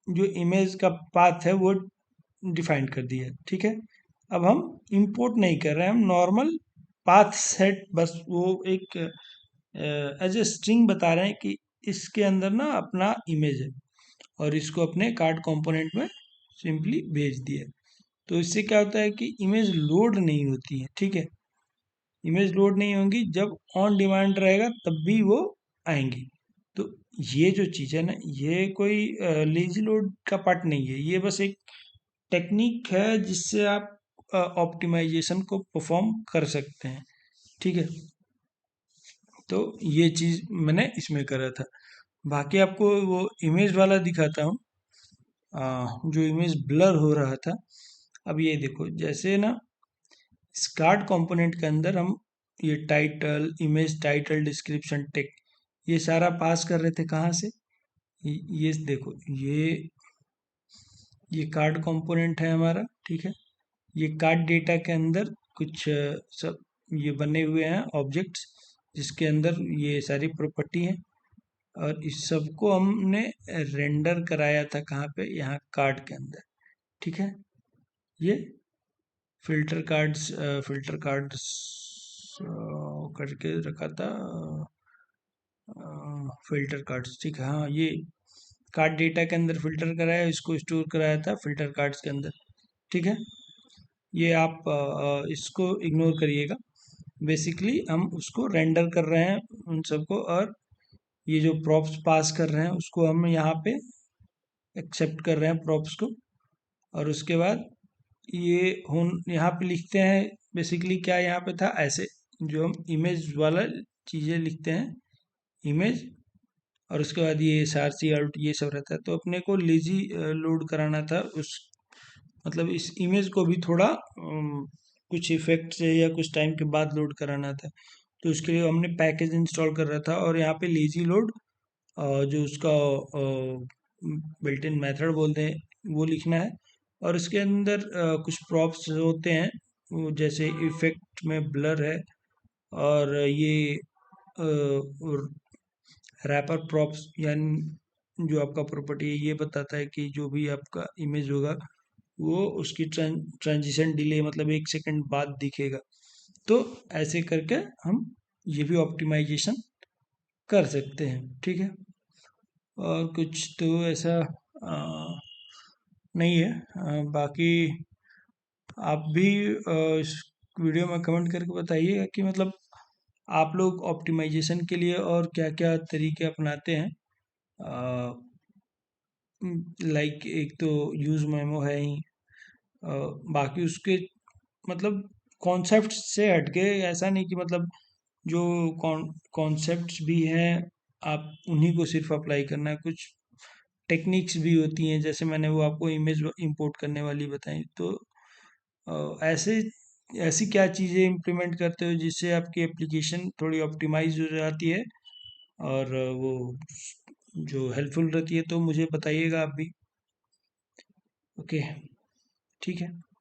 [SPEAKER 1] जो इमेज का पाथ है वो डिफाइन कर दिया है, ठीक है। अब हम इंपोर्ट नहीं कर रहे हैं, हम नॉर्मल पाथ सेट, बस वो एक एज ए स्ट्रिंग बता रहे हैं कि इसके अंदर ना अपना इमेज है, और इसको अपने कार्ड कंपोनेंट में सिंपली भेज दिया। तो इससे क्या होता है कि इमेज लोड नहीं होती है, ठीक है, इमेज लोड नहीं होंगी, जब ऑन डिमांड रहेगा तब भी वो आएंगी। तो ये जो चीज़ है ना, ये कोई लेजी लोड का पार्ट नहीं है, ये बस एक टेक्निक है जिससे आप ऑप्टिमाइजेशन को परफॉर्म कर सकते हैं, ठीक है। तो ये चीज़ मैंने इसमें करा था। बाकी आपको वो इमेज वाला दिखाता हूँ, जो इमेज ब्लर हो रहा था। अब ये देखो, जैसे ना इस कार्ड कंपोनेंट के अंदर हम ये title, image title, description, text, ये सारा पास कर रहे थे कहाँ से, ये देखो, ये कार्ड कंपोनेंट है हमारा, ठीक है। ये कार्ड डेटा के अंदर कुछ सब ये बने हुए हैं ऑब्जेक्ट्स, जिसके अंदर ये सारी प्रॉपर्टी है, और इस सबको हमने रेंडर कराया था कहाँ पे, यहाँ कार्ड के अंदर, ठीक है। ये फिल्टर कार्ड्स करके रखा था, फिल्टर कार्ड्स, ठीक है, हाँ, ये कार्ड डेटा के अंदर फिल्टर कराया, इसको स्टोर कराया था फिल्टर कार्ड्स के अंदर, ठीक है। ये आप इसको इग्नोर करिएगा, बेसिकली हम उसको रेंडर कर रहे हैं उन सबको, और ये जो प्रॉप्स पास कर रहे हैं उसको हम यहाँ पे एक्सेप्ट कर रहे हैं प्रॉप्स को। और उसके बाद ये हम यहाँ पे लिखते हैं, बेसिकली क्या यहाँ पे था ऐसे, जो हम इमेज वाला चीज़ें लिखते हैं, इमेज, और उसके बाद ये एसआरसी अल्ट ये सब रहता है। तो अपने को लेजी लोड कराना था उस, मतलब इस इमेज को भी थोड़ा कुछ इफेक्ट से या कुछ टाइम के बाद लोड कराना था। तो उसके लिए हमने पैकेज इंस्टॉल कर रहा था, और यहाँ पे लेजी लोड जो उसका बिल्ट इन मेथड बोलते हैं वो लिखना है। और इसके अंदर कुछ प्रॉप्स होते हैं, जैसे इफेक्ट में ब्लर है, और ये रैपर प्रॉप्स, यानी जो आपका प्रॉपर्टी है ये बताता है कि जो भी आपका इमेज होगा वो उसकी ट्रांजिशन डिले, मतलब 1 सेकंड बाद दिखेगा। तो ऐसे करके हम ये भी ऑप्टिमाइजेशन कर सकते हैं, ठीक है। और कुछ तो ऐसा नहीं है, बाकी आप भी इस वीडियो में कमेंट करके बताइएगा कि मतलब आप लोग ऑप्टिमाइजेशन के लिए और क्या क्या तरीके अपनाते हैं। लाइक एक तो यूज़ मेमो है ही, अ, बाकी उसके मतलब कॉन्सेप्ट से हटके, ऐसा नहीं कि मतलब जो कॉन्सेप्ट्स भी हैं आप उन्हीं को सिर्फ अप्लाई करना है, कुछ टेक्निक्स भी होती हैं, जैसे मैंने वो आपको इमेज इंपोर्ट करने वाली बताई। तो ऐसे ऐसी क्या चीज़ें इम्प्लीमेंट करते हो जिससे आपकी एप्लीकेशन थोड़ी ऑप्टिमाइज हो जाती है, और वो जो हेल्पफुल रहती है, तो मुझे बताइएगा आप भी। ओके। ठीक है।